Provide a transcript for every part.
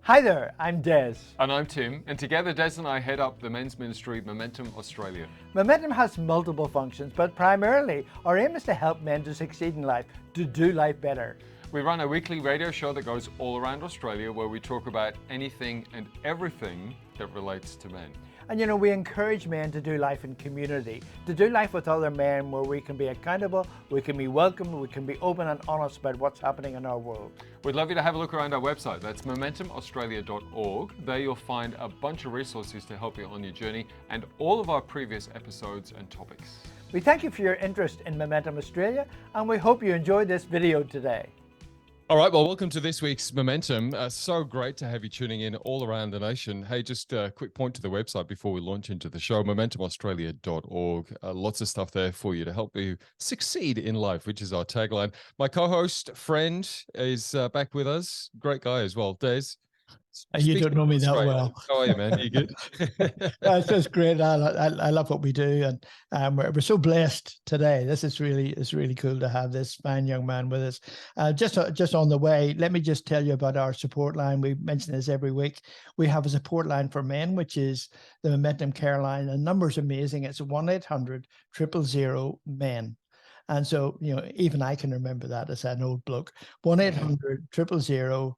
Hi there, I'm Des. And I'm Tim, and together Des and I head up the men's ministry Momentum Australia. Momentum has multiple functions, but primarily our aim is to help men to succeed in life, to do life better. We run a weekly radio show that goes all around Australia where we talk about anything and everything that relates to men. And you know, we encourage men to do life in community, to do life with other men where we can be accountable, we can be welcome, we can be open and honest about what's happening in our world. We'd love you to have a look around our website. That's momentumaustralia.org. There you'll find a bunch of resources to help you on your journey and all of our previous episodes and topics. We thank you for your interest in Momentum Australia, and we hope you enjoyed this video today. All right, well, welcome to this week's Momentum. So great to have you tuning in all around the nation. Hey, just a quick point to the website before we launch into the show, momentumaustralia.org. Lots of stuff there for you to help you succeed in life, which is our tagline. My co-host, friend, is back with us. Great guy as well, Des. You don't know me that well. How are you, man? You good? It's just great. I love what we do, and we're so blessed today. This is really cool to have this fine young man with us. Just on the way, let me just tell you about our support line. We mention this every week. We have a support line for men, which is the Momentum Care Line. The number's amazing. It's 1-800-000-MEN. And so, you know, even I can remember that as an old bloke. 1-800-000-636.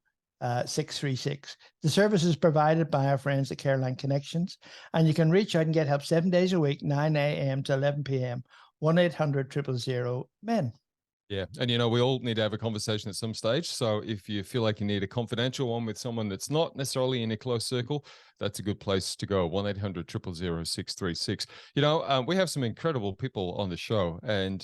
The service is provided by our friends at Careline Connections, and you can reach out and get help 7 days a week, 9 a.m. to 11 p.m. 1-800-000-MEN. Yeah, and you know, we all need to have a conversation at some stage. So if you feel like you need a confidential one with someone that's not necessarily in a close circle, that's a good place to go. 1-800-000-636. You know, we have some incredible people on the show, and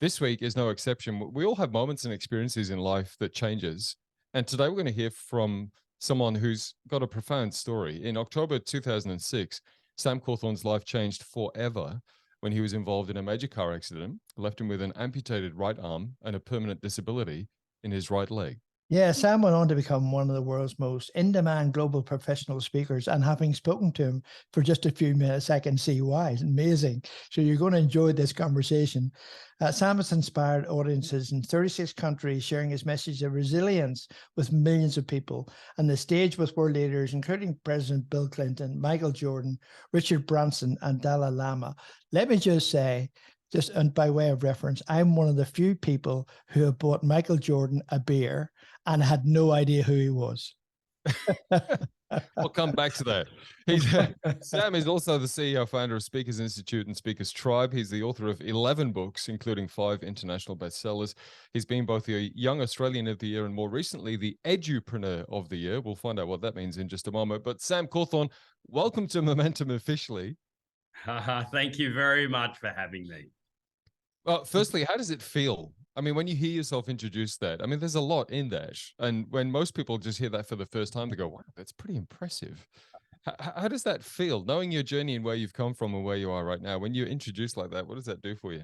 this week is no exception. We all have moments and experiences in life that changes. And today we're going to hear from someone who's got a profound story. In October 2006, Sam Cawthorn's life changed forever when he was involved in a major car accident, left him with an amputated right arm and a permanent disability in his right leg. Yeah, Sam went on to become one of the world's most in-demand global professional speakers, and having spoken to him for just a few minutes, I can see why. It's amazing. So you're going to enjoy this conversation. Sam has inspired audiences in 36 countries, sharing his message of resilience with millions of people, and the stage with world leaders, including President Bill Clinton, Michael Jordan, Richard Branson, and Dalai Lama. Let me just say, and by way of reference, I'm one of the few people who have bought Michael Jordan a beer and had no idea who he was. We'll come back to that. Sam is also the CEO, founder of Speakers Institute and Speakers Tribe. He's the author of 11 books, including 5 international bestsellers. He's been both the Young Australian of the Year and more recently the Edupreneur of the Year. We'll find out what that means in just a moment. But Sam Cawthorn, welcome to Momentum officially. Thank you very much for having me. Well, firstly, how does it feel? I mean, when you hear yourself introduce that, I mean, there's a lot in that. And when most people just hear that for the first time, they go, wow, that's pretty impressive. How does that feel, knowing your journey and where you've come from and where you are right now? When you're introduced like that, what does that do for you?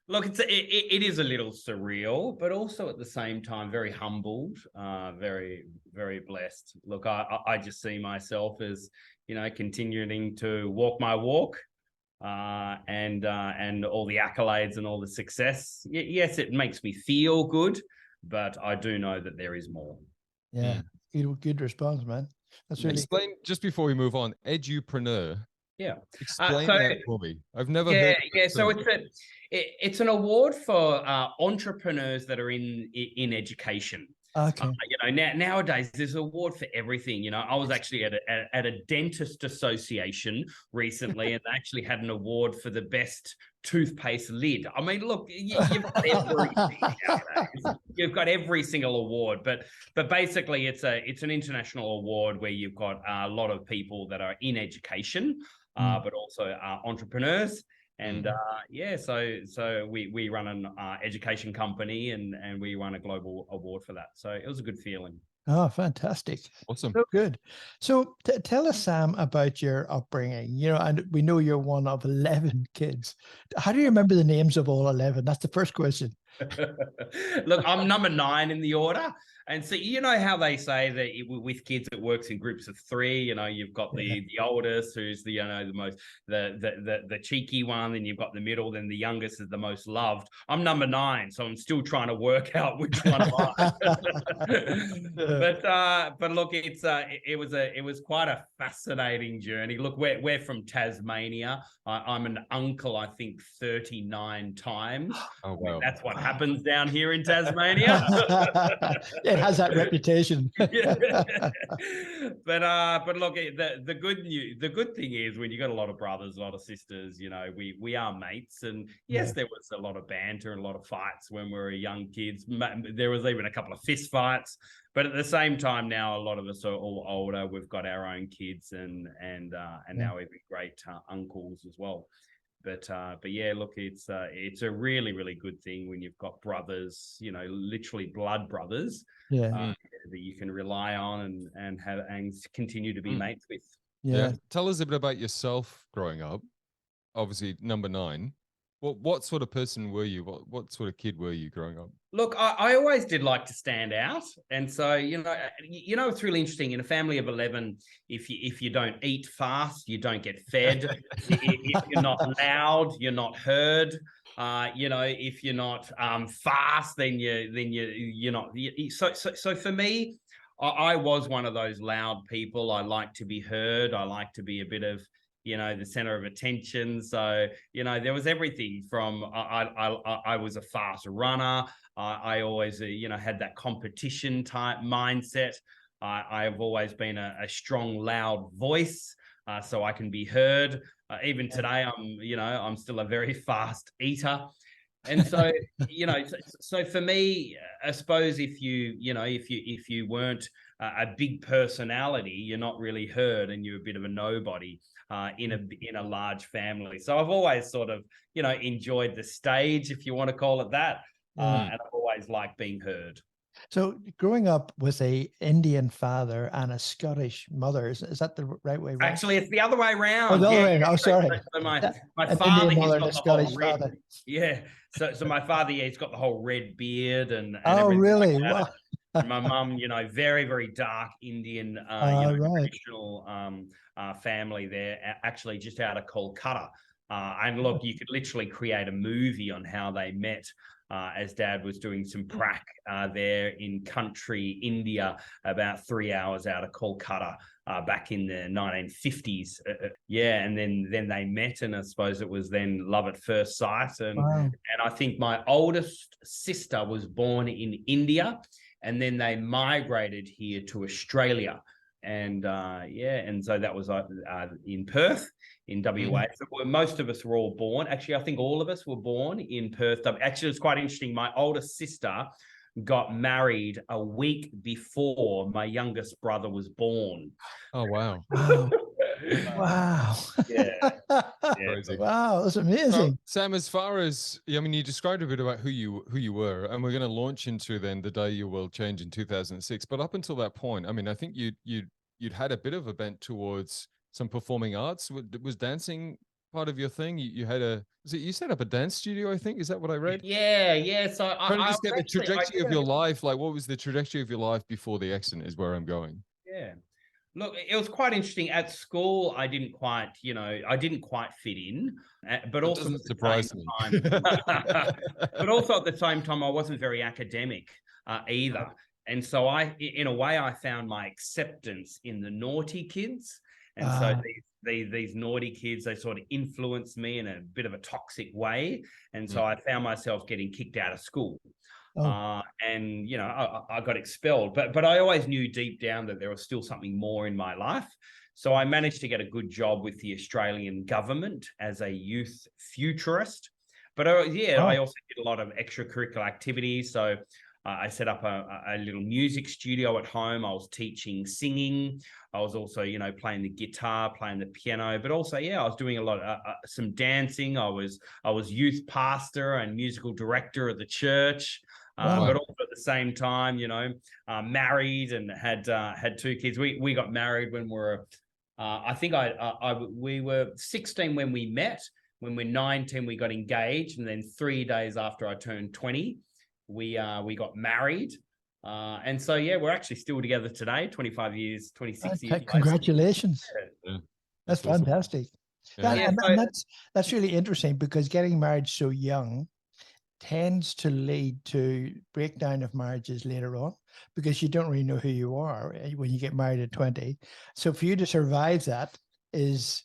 Look, it is a little surreal, but also at the same time, very humbled, very, very blessed. Look, I just see myself as, you know, continuing to walk my walk. And all the accolades and all the success. Yes, it makes me feel good, but I do know that there is more. Yeah, good response, man. That's really explain cool. Just before we move on, Edupreneur. Yeah, explain that for me. I've never heard. Yeah, so it's an award for entrepreneurs that are in education. Okay. You know, nowadays there's an award for everything. You know, I was actually at a dentist association recently, and they actually had an award for the best toothpaste lid. I mean, look, you've got everything nowadays. You've got every single award, but basically it's an international award where you've got a lot of people that are in education, but also entrepreneurs. And so we run an education company and we run a global award for that. So it was a good feeling. Oh, fantastic. Awesome. So good. So tell us, Sam, about your upbringing. You know, and we know you're one of 11 kids. How do you remember the names of all 11? That's the first question. Look, I'm number 9 in the order. And so, you know how they say that with kids, it works in groups of 3. You know, you've got the oldest, who's the, you know, the most, the cheeky one, then you've got the middle, then the youngest is the most loved. I'm number 9, so I'm still trying to work out which one am I. But look, it was quite a fascinating journey. Look, we're from Tasmania. I'm an uncle, I think 39 times. Oh, wow. That's what happens down here in Tasmania. It has that reputation. But look, the good thing is when you got a lot of brothers, a lot of sisters, you know, we are mates. And yes, there was a lot of banter and a lot of fights when we were young kids. There was even a couple of fist fights. But at the same time, now a lot of us are all older. We've got our own kids, and now we've been great uncles as well. But yeah, look, it's a really, really good thing when you've got brothers, you know, literally blood brothers, that you can rely on and have and continue to be mates with. Yeah. Tell us a bit about yourself growing up. Obviously, number 9. What sort of person were you? What sort of kid were you growing up? Look, I always did like to stand out. And so, you know, it's really interesting in a family of 11, if you don't eat fast, you don't get fed. If you're not loud, you're not heard. You know, if you're not fast, then you're not. So for me, I was one of those loud people. I like to be heard. I like to be a bit of, you know, the center of attention. So, you know, there was everything from I was a fast runner. I always, you know, had that competition type mindset. I've always been a strong, loud voice, so I can be heard. Even today, I'm still a very fast eater. And so, you know, so for me, I suppose if you weren't a big personality, you're not really heard, and you're a bit of a nobody in a large family. So I've always sort of, you know, enjoyed the stage, if you want to call it that, and I've always liked being heard. So growing up with a Indian father and a Scottish mother, is that the right way around? Actually, it's the other way around. Oh, the other way around. Oh, sorry. So my father, he's got the whole red. Father. Yeah. So my father, he's got the whole red beard and oh, really? Like wow. And my mum, you know, very, very dark Indian, traditional family there, actually just out of Kolkata. And look, you could literally create a movie on how they met. As Dad was doing some prac there in country India, about 3 hours out of Kolkata back in the 1950s. And then they met, and I suppose it was then love at first sight. And I think my oldest sister was born in India, and then they migrated here to Australia. And and so that was in Perth, in WA. So most of us were all born. Actually, I think all of us were born in Perth. Actually, it's quite interesting. My oldest sister got married a week before my youngest brother was born. Oh, wow. Wow. Yeah. Crazy. Wow, that's amazing. Sam, as far as, I mean, you described a bit about who you were, and we're going to launch into then the day your world changed in 2006. But up until that point, I mean, I think you'd had a bit of a bent towards some performing arts. Was dancing part of your thing? You set up a dance studio, I think. Is that what I read? Yeah. So trying to just get the trajectory of your life. Like, what was the trajectory of your life before the accident is where I'm going. Yeah. Look, it was quite interesting. At school, I didn't quite fit in, but That also doesn't at the surprise same me. time, but also at the same time, I wasn't very academic either. And so in a way, I found my acceptance in the naughty kids. And so these naughty kids, they sort of influenced me in a bit of a toxic way. And so I found myself getting kicked out of school. And, you know, I got expelled, but I always knew deep down that there was still something more in my life. So I managed to get a good job with the Australian government as a youth futurist. But I also did a lot of extracurricular activities. So I set up a little music studio at home. I was teaching singing. I was also, you know, playing the guitar, playing the piano, but also, I was doing a lot of some dancing. I was youth pastor and musical director of the church. But also at the same time, you know, married and had 2 kids. We got married when we were, we were 16 when we met. When we're 19, we got engaged, and then 3 days after I turned 20, we got married. And so, yeah, we're actually still together today, 25 years, 26 years. Congratulations. Yeah, That's awesome. fantastic. Yeah. Yeah, and that's really interesting, because getting married so young tends to lead to breakdown of marriages later on, because you don't really know who you are when you get married at 20. So for you to survive that is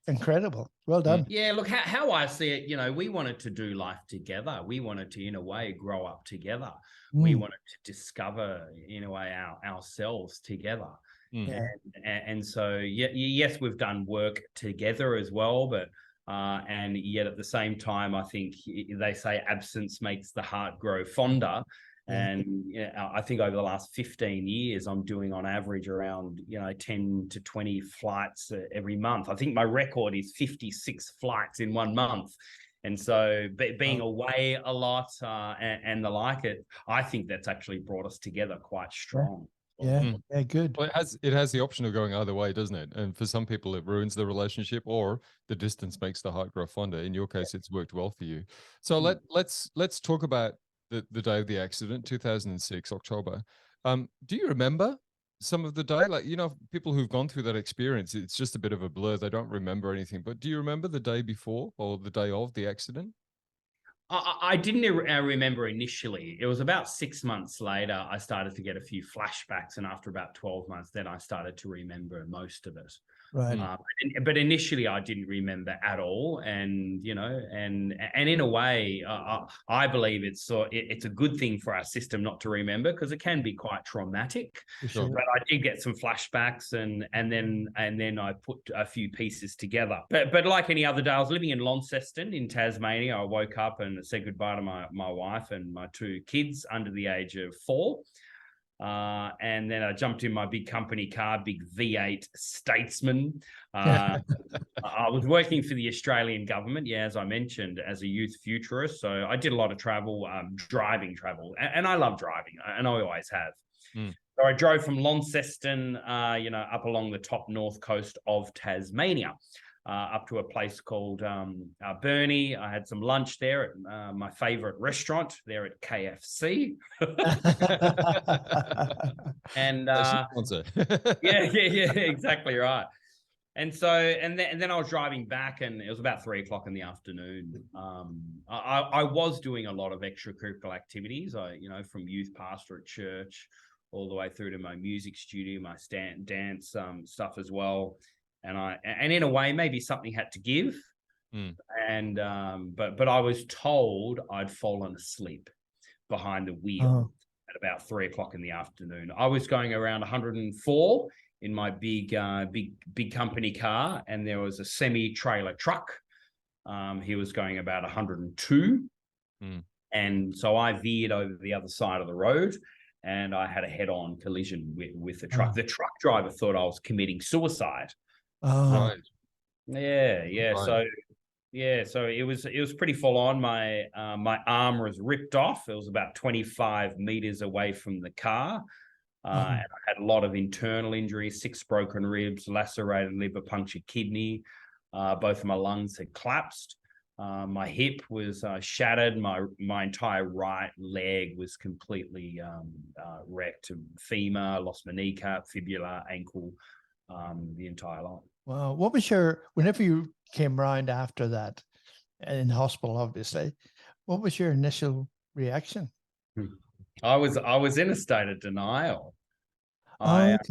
incredible. Well done. Yeah, look, how I see it, you know, we wanted to do life together. We wanted to, in a way, grow up together. We wanted to discover, in a way, ourselves together. And so, yes, we've done work together as well, but and yet at the same time, I think they say absence makes the heart grow fonder. And I think over the last 15 years, I'm doing on average around, 10 to 20 flights every month. I think my record is 56 flights in 1 month. And so being away a lot and the like, I think that's actually brought us together quite strong. Yeah, good. Well, it has the option of going either way, doesn't it? And for some people, it ruins the relationship, or the distance makes the heart grow fonder. In your case, it's worked well for you. So let's talk about the day of the accident, 2006, October. Do you remember some of the day? Like, people who've gone through that experience, it's just a bit of a blur. They don't remember anything. But do you remember the day before or the day of the accident? I didn't remember initially. It was about 6 months later, I started to get a few flashbacks. And after about 12 months, then I started to remember most of it. Right. But initially I didn't remember at all. And, and in a way, I believe it's a good thing for our system not to remember, because it can be quite traumatic. Sure. But I did get some flashbacks, and then I put a few pieces together. But like any other day, I was living in Launceston in Tasmania. I woke up and said goodbye to my wife and my 2 kids under the age of 4. And then I jumped in my big company car, big V8 Statesman. I was working for the Australian government, as I mentioned, as a youth futurist. So I did a lot of travel, driving travel, and I love driving, and I always have. So I drove from Launceston, up along the top north coast of Tasmania, up to a place called Burnie. I had some lunch there at my favorite restaurant there at KFC. And yeah, exactly right. And so, and then I was driving back, and it was about 3 o'clock in the afternoon. I was doing a lot of extracurricular activities, from youth pastor at church all the way through to my music studio, my dance stuff as well. And in a way, maybe something had to give. And but I was told I'd fallen asleep behind the wheel at about 3 o'clock in the afternoon. I was going around 104 in my big company car, and there was a semi-trailer truck. He was going about 102. And so I veered over the other side of the road, and I had a head-on collision with the truck. The truck driver thought I was committing suicide. Right. Yeah. Right. So it was pretty full on. My arm was ripped off. It was about 25 meters away from the car. And I had a lot of internal injuries, 6 broken ribs, lacerated liver, punctured kidney. Both of my lungs had collapsed. My hip was shattered. My entire right leg was completely wrecked. Femur, lost my kneecap, fibula, ankle, the entire lot. Wow. Whenever you came round after that, in hospital, obviously, what was your initial reaction? I was in a state of denial. Okay.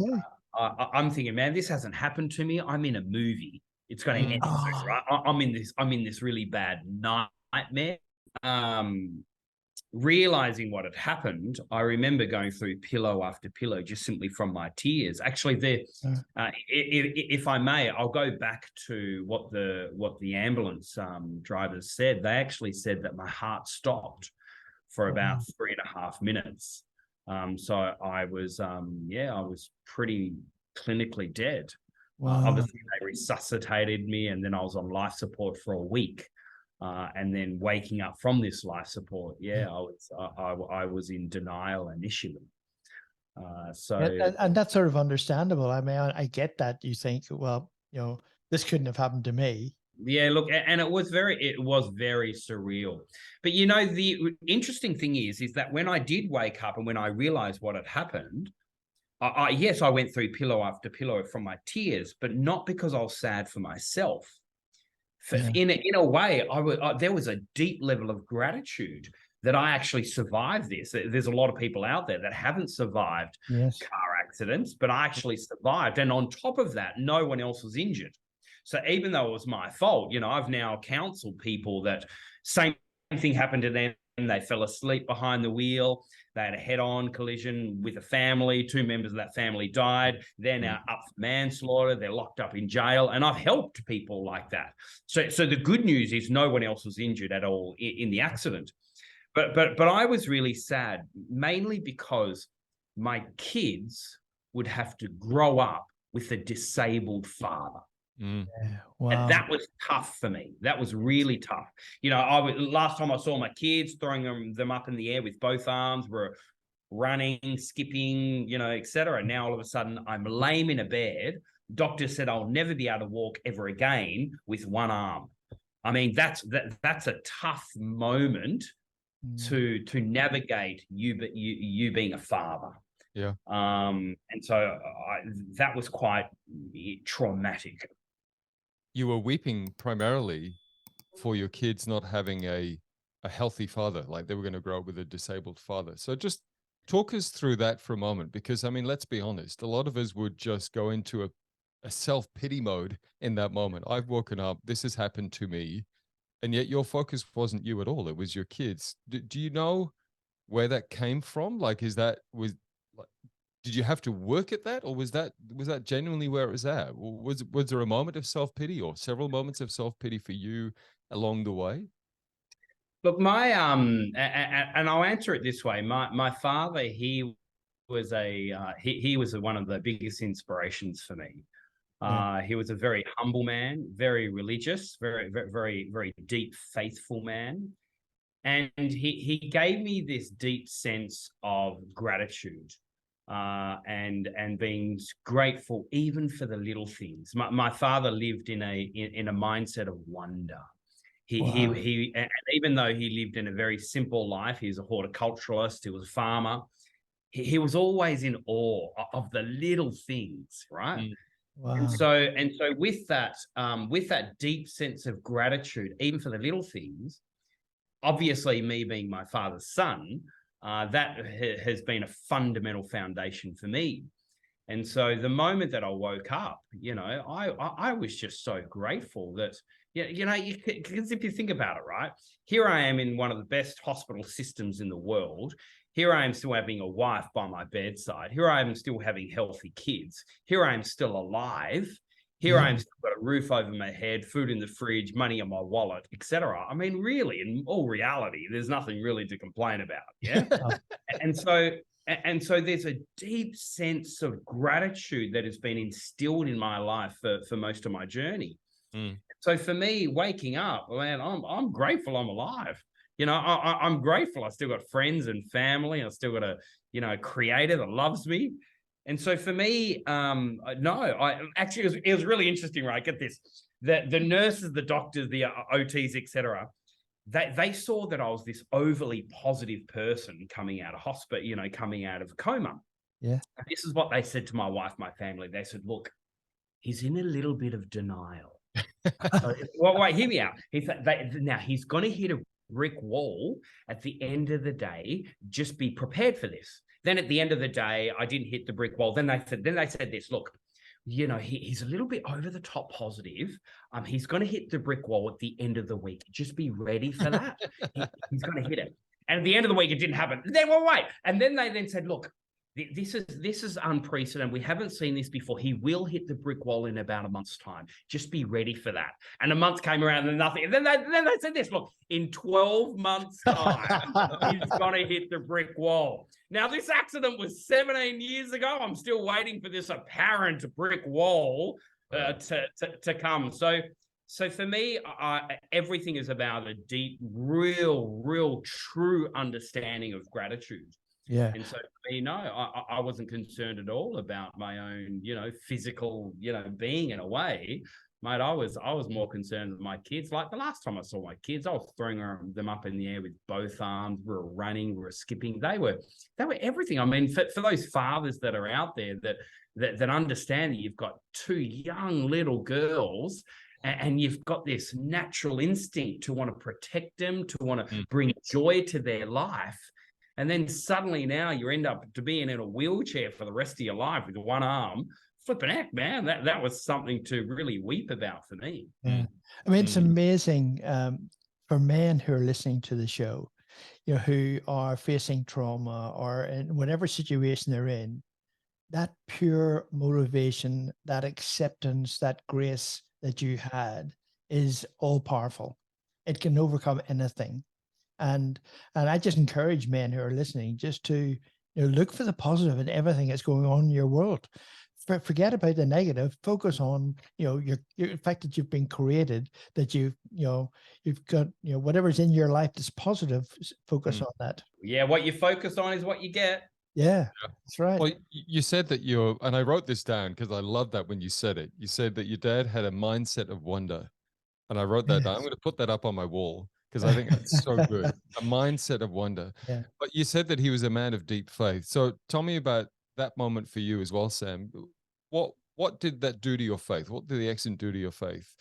I'm thinking, man, this hasn't happened to me. I'm in a movie. It's going to end, right? I'm in this really bad nightmare. Realizing what had happened, I remember going through pillow after pillow just simply from my tears. Actually, if I may, I'll go back to what the ambulance drivers said. They actually said that my heart stopped for about 3.5 minutes. So I was pretty clinically dead. Obviously, they resuscitated me, and then I was on life support for a week. And then waking up from this life support, I was in denial initially. And that's sort of understandable. I mean, I get that you think, well, this couldn't have happened to me. Yeah, look, and it was very surreal. But you know, the interesting thing is that when I did wake up and when I realized what had happened, yes, I went through pillow after pillow from my tears, but not because I was sad for myself. In a way, there was a deep level of gratitude that I actually survived this. There's a lot of people out there that haven't survived car accidents, but I actually survived. And on top of that, no one else was injured. So even though it was my fault, you know, I've now counseled people that same thing happened to them. They fell asleep behind the wheel. They had a head-on collision with a family. 2 members of that family died. They're now up for manslaughter. They're locked up in jail. And I've helped people like that. So the good news is no one else was injured at all in the accident. But I was really sad, mainly because my kids would have to grow up with a disabled father. Mm. Wow. And that was tough for me. That was really tough. You know, last time I saw my kids throwing them up in the air with both arms, were running, skipping, you know, etc. Now all of a sudden I'm lame in a bed. Doctor said I'll never be able to walk ever again with one arm. I mean, that's a tough moment to navigate you being a father. Yeah. And so that was quite traumatic. You were weeping primarily for your kids not having a healthy father, like they were going to grow up with a disabled father. So just talk us through that for a moment, because I mean, let's be honest, a lot of us would just go into a self-pity mode in that moment. I've woken up, this has happened to me, and yet your focus wasn't you at all. It was your kids. Do you know where that came from? Like, did you have to work at that, or was that genuinely where it was at? Was there a moment of self-pity or several moments of self-pity for you along the way? Look, my and I'll answer it this way. My father, he was he was one of the biggest inspirations for me. He was a very humble man, very religious, very deep, faithful man. And he gave me this deep sense of gratitude. And being grateful even for the little things. My father lived in a mindset of wonder. He and even though he lived in a very simple life, he was a horticulturalist, he was a farmer. He was always in awe of the little things, right? Wow. And so with that deep sense of gratitude, even for the little things, obviously me being my father's son, that has been a fundamental foundation for me. And so the moment that I woke up, you know, I was just so grateful that, you know, because if you think about it, right, here I am in one of the best hospital systems in the world. Here I am still having a wife by my bedside. Here I am still having healthy kids. Here I am still alive. Here I am still got a roof over my head, food in the fridge, money in my wallet, etc. I mean, really, in all reality, there's nothing really to complain about. Yeah. And so there's a deep sense of gratitude that has been instilled in my life for most of my journey. So for me, waking up, man, I'm grateful I'm alive. You know, I'm grateful I still got friends and family. I still got a creator that loves me. And so for me, it was really interesting, right? Get this, the nurses, the doctors, the OTs, etc. They saw that I was this overly positive person coming out of hospital, you know, coming out of a coma. Yeah. And this is what they said to my wife, my family. They said, look, he's in a little bit of denial. Well, wait, hear me out. Now he's going to hit a brick wall at the end of the day. Just be prepared for this. Then at the end of the day, I didn't hit the brick wall. Then they said this, look, you know, he's a little bit over the top positive. He's going to hit the brick wall at the end of the week. Just be ready for that. He's going to hit it. And at the end of the week, it didn't happen. Then, well, wait. And then they said, look, this is unprecedented. We haven't seen this before. He will hit the brick wall in about a month's time. Just be ready for that. And a month came around and nothing. And then they said this, look, in 12 months' time, he's going to hit the brick wall. Now, this accident was 17 years ago. I'm still waiting for this apparent brick wall to come. So for me, everything is about a deep, real, true understanding of gratitude. Yeah. And so, you know, I wasn't concerned at all about my own, you know, physical, you know, being in a way. mate, I was more concerned with my kids. Like the last time I saw my kids, I was throwing them up in the air with both arms. We were running, we were skipping. They were everything. I mean, for those fathers that are out there that understand that you've got two young little girls, and you've got this natural instinct to want to protect them, to want to bring joy to their life. And then suddenly now you end up to being in a wheelchair for the rest of your life with one arm. Flipping heck, man, that was something to really weep about for me. Yeah. I mean, it's amazing for men who are listening to the show, you know, who are facing trauma or in whatever situation they're in, that pure motivation, that acceptance, that grace that you had is all powerful. It can overcome anything. And I just encourage men who are listening just to, you know, look for the positive in everything that's going on in your world. Forget about the negative. Focus on, you know, your fact that you've been created, that you've got, you know, whatever's in your life that's positive. Focus on that. Yeah, what you focus on is what you get. Yeah, that's right. Well, you said that and I wrote this down because I love that when you said it. You said that your dad had a mindset of wonder, and I wrote that down. I'm going to put that up on my wall because I think that's so good. A mindset of wonder. Yeah. But you said that he was a man of deep faith. So tell me about that moment for you as well, Sam. What did that do to your faith? What did the accident do to your faith?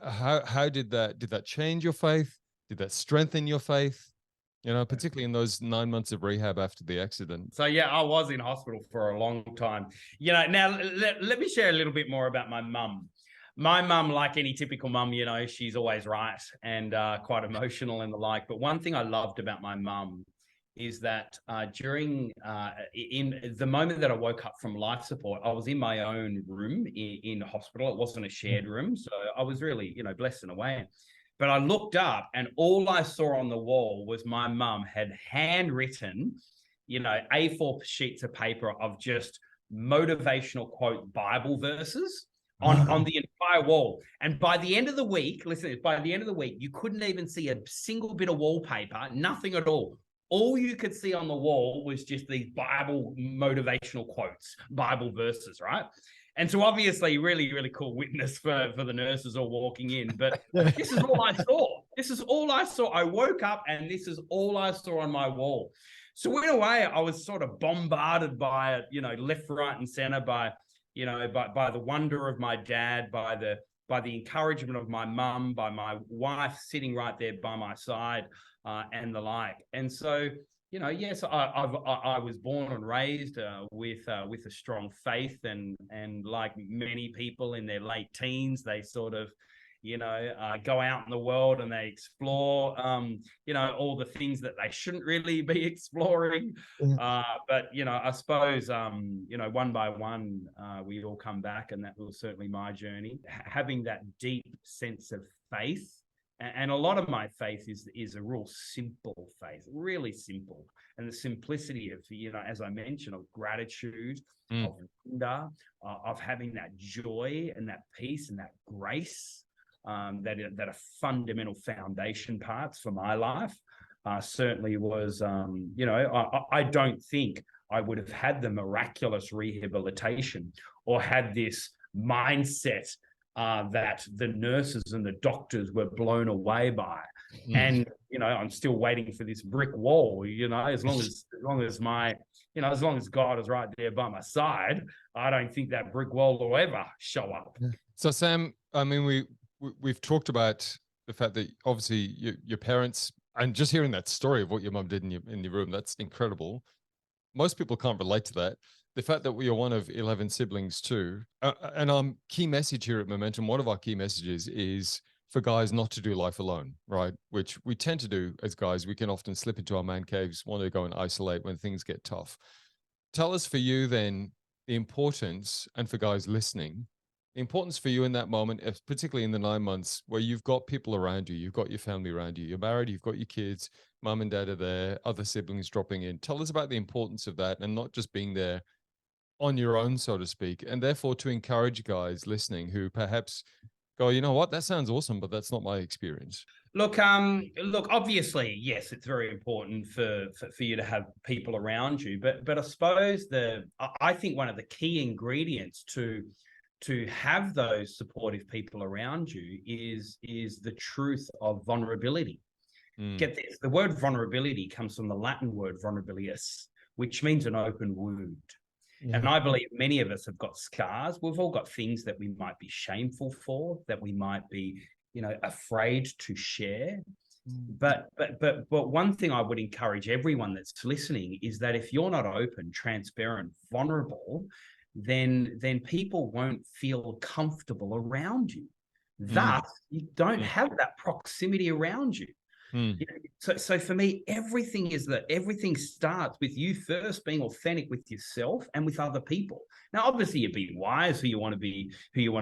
How did that change your faith? Did that strengthen your faith? You know, particularly in those 9 months of rehab after the accident. So yeah, I was in hospital for a long time. You know, now let me share a little bit more about my mum. My mum, like any typical mum, you know, she's always right and quite emotional and the like. But one thing I loved about my mum is that during in the moment that I woke up from life support, I was in my own room in hospital. It wasn't a shared room, so I was really, you know, blessed in a way. But I looked up and all I saw on the wall was my mum had handwritten, you know, A4 sheets of paper of just motivational quote Bible verses on the entire wall. And by the end of the week, listen, by the end of the week, you couldn't even see a single bit of wallpaper, nothing at all. All you could see on the wall was just these Bible motivational quotes, Bible verses, right? And so obviously really, really cool witness for the nurses all walking in. But this is all I saw. This is all I saw. I woke up and this is all I saw on my wall. So in a way, I was sort of bombarded by it, you know, left, right, and center by, you know, by the wonder of my dad, by the encouragement of my mum, by my wife sitting right there by my side, and the like. And so, you know, yes, I was born and raised with a strong faith, and like many people in their late teens, they sort of, you know, go out in the world and they explore, you know, all the things that they shouldn't really be exploring. But, you know, I suppose, you know, one by one, we all come back, and that was certainly my journey. Having that deep sense of faith. And a lot of my faith is a real simple faith, really simple. And the simplicity of, you know, as I mentioned, of gratitude, of wonder, of having that joy and that peace and that grace that are fundamental foundation parts for my life, certainly was, you know, I don't think I would have had the miraculous rehabilitation or had this mindset that the nurses and the doctors were blown away by. And, you know, I'm still waiting for this brick wall, you know, as long as God is right there by my side, I don't think that brick wall will ever show up. So Sam, I mean, we've talked about the fact that obviously your parents, and just hearing that story of what your mum did in your room, that's incredible. Most people can't relate to that. The fact that we are one of 11 siblings too, and our key message here at Momentum, one of our key messages is for guys not to do life alone, right? Which we tend to do as guys. We can often slip into our man caves, want to go and isolate when things get tough. Tell us for you then the importance, and for guys listening, the importance for you in that moment, particularly in the 9 months where you've got people around you, you've got your family around you, you're married, you've got your kids, mum and dad are there, other siblings dropping in. Tell us about the importance of that, and not just being there on your own, so to speak, and therefore to encourage guys listening who perhaps go, you know what, that sounds awesome, but that's not my experience. Look, obviously, yes, it's very important for you to have people around you, but I suppose I think one of the key ingredients to to have those supportive people around you is the truth of vulnerability. Get this, the word vulnerability comes from the Latin word vulnerabilius, which means an open wound. Yeah. And I believe many of us have got scars. We've all got things that we might be shameful for, that we might be, afraid to share. But one thing I would encourage everyone that's listening is that if you're not open, transparent, vulnerable, then people won't feel comfortable around you. Thus, you don't have that proximity around you. So for me, everything starts with you first being authentic with yourself and with other people. Now, obviously, you be wise who you want to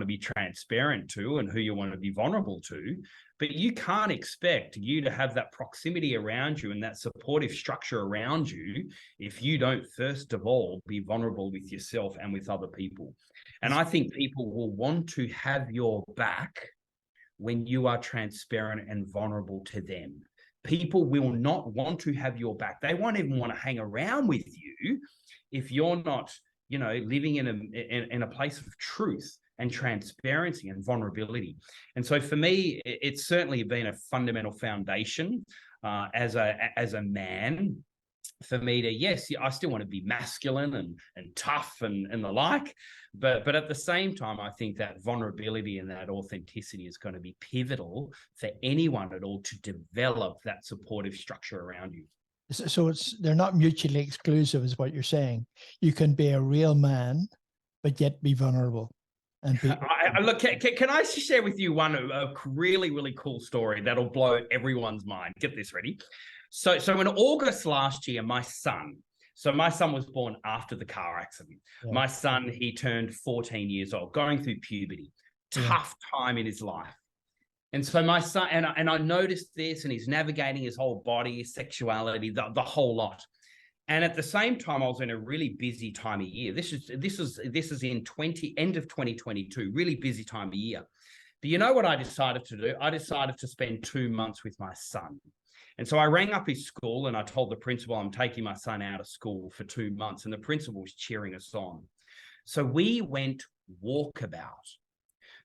be transparent to and who you want to be vulnerable to, but you can't expect you to have that proximity around you and that supportive structure around you if you don't first of all be vulnerable with yourself and with other people. And I think people will want to have your back when you are transparent and vulnerable to them. People will not want to have your back. They won't even want to hang around with you if you're not, living in a place of truth and transparency and vulnerability. And so for me, it's certainly been a fundamental foundation as a man for me to, yes, I still want to be masculine and tough and the like, but at the same time, I think that vulnerability and that authenticity is going to be pivotal for anyone at all to develop that supportive structure around you. So they're not mutually exclusive, is what you're saying. You can be a real man, but yet be vulnerable. And look, can I share with you a really, really cool story that'll blow everyone's mind? Get this ready. So in August last year, my son was born after the car accident. Yeah. My son, he turned 14 years old, going through puberty, tough time in his life. And so my son, and I noticed this, and he's navigating his whole body, sexuality, the whole lot. And at the same time, I was in a really busy time of year. This is in end of 2022, really busy time of year. But you know what I decided to do? I decided to spend 2 months with my son. And so I rang up his school and I told the principal I'm taking my son out of school for 2 months, and the principal was cheering us on. So we went walkabout.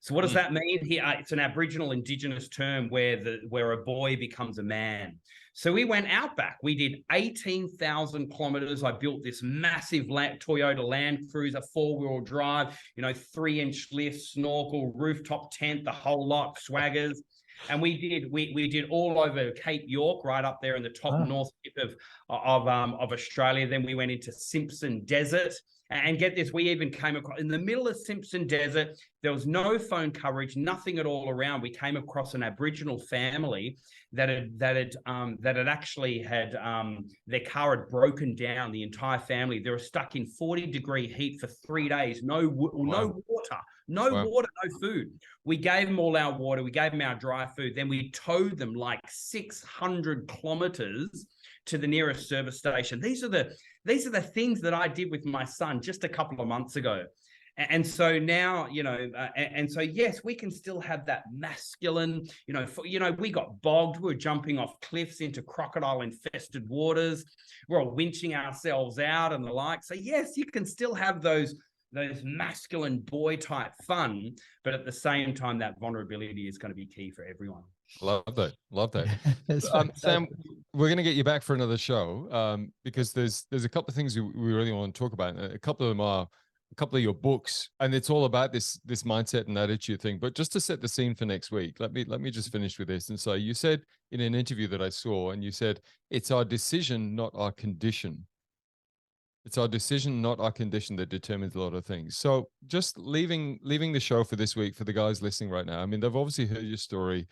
So what does that mean? It's an Aboriginal Indigenous term where a boy becomes a man. So we went outback. We did 18,000 kilometers. I built this massive Toyota Land Cruiser, 4-wheel drive, 3-inch lift, snorkel, rooftop tent, the whole lot, swaggers. And we did all over Cape York, right up there in the top north tip of Australia. Then we went into Simpson Desert. And get this, we even came across, in the middle of Simpson Desert, there was no phone coverage, nothing at all around. We came across an Aboriginal family that had actually had their car had broken down, the entire family. They were stuck in 40-degree heat for 3 days, no water, no food. We gave them all our water, we gave them our dry food, then we towed them like 600 kilometers to the nearest service station. These are the things that I did with my son just a couple of months ago. And so now, and so, yes, we can still have that masculine, we got bogged. We were jumping off cliffs into crocodile infested waters. We're all winching ourselves out and the like. So yes, you can still have those masculine boy type fun, but at the same time, that vulnerability is going to be key for everyone. Love that. Sam, we're going to get you back for another show because there's a couple of things we really want to talk about. A couple of them are a couple of your books, and it's all about this mindset and attitude thing. But just to set the scene for next week, let me just finish with this. And so you said in an interview that I saw, and you said it's our decision, not our condition. It's our decision, not our condition, that determines a lot of things. So just leaving the show for this week for the guys listening right now. I mean, they've obviously heard your story.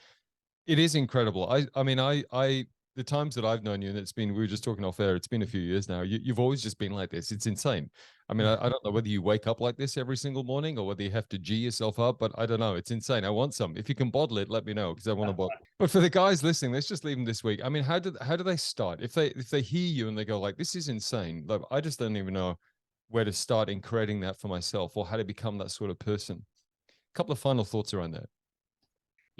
It is incredible. I mean, the times that I've known you, and we were just talking off air, it's been a few years now. You've always just been like this. It's insane. I mean, I don't know whether you wake up like this every single morning or whether you have to G yourself up, but I don't know. It's insane. I want some. If you can bottle it, let me know, because I want to bottle. But for the guys listening, let's just leave them this week. I mean, how do they start? If they hear you and they go like, this is insane. Like, I just don't even know where to start in creating that for myself or how to become that sort of person. A couple of final thoughts around that.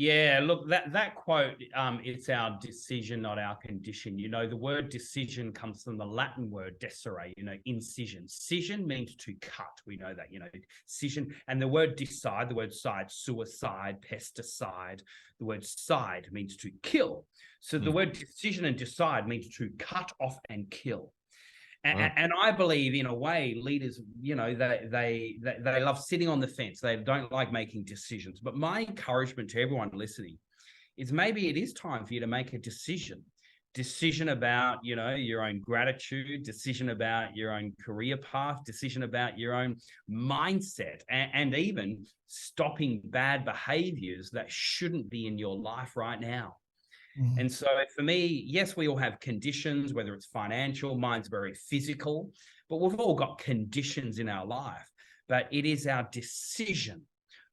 Yeah, look, that quote, it's our decision, not our condition. You know, the word decision comes from the Latin word desere, you know, incision. Scission means to cut. We know that, you know, scission. And the word decide, the word side, suicide, pesticide, the word side means to kill. So the word decision and decide means to cut off and kill. And I believe, in a way, leaders, you know, they love sitting on the fence. They don't like making decisions. But my encouragement to everyone listening is maybe it is time for you to make a decision about, you know, your own gratitude, decision about your own career path, decision about your own mindset, and even stopping bad behaviors that shouldn't be in your life right now. And so for me, yes, we all have conditions, whether it's financial, mine's very physical, but we've all got conditions in our life. But it is our decision,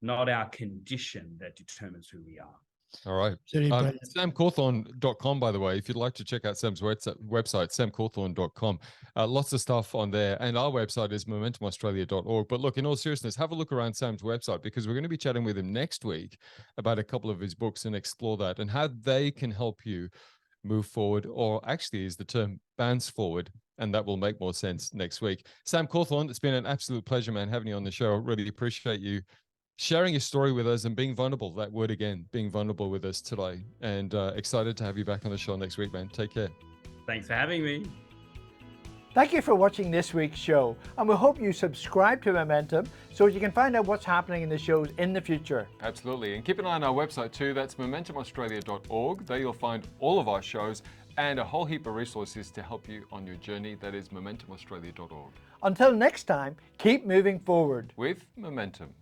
not our condition, that determines who we are. All right. SamCawthorn.com, by the way, if you'd like to check out Sam's website, samcawthorn.com. Lots of stuff on there. And our website is momentumaustralia.org. But look, in all seriousness, have a look around Sam's website, because we're going to be chatting with him next week about a couple of his books and explore that and how they can help you move forward, or actually is the term bounce forward. And that will make more sense next week. Sam Cawthorn, it's been an absolute pleasure, man, having you on the show. Really appreciate you sharing your story with us and being vulnerable. That word again, being vulnerable with us today. And excited to have you back on the show next week, man. Take care. Thanks for having me. Thank you for watching this week's show, and we hope you subscribe to Momentum so you can find out what's happening in the shows in the future. Absolutely. And keep an eye on our website too. That's momentumaustralia.org. There you'll find all of our shows and a whole heap of resources to help you on your journey. That is momentumaustralia.org. Until next time, keep moving forward with momentum.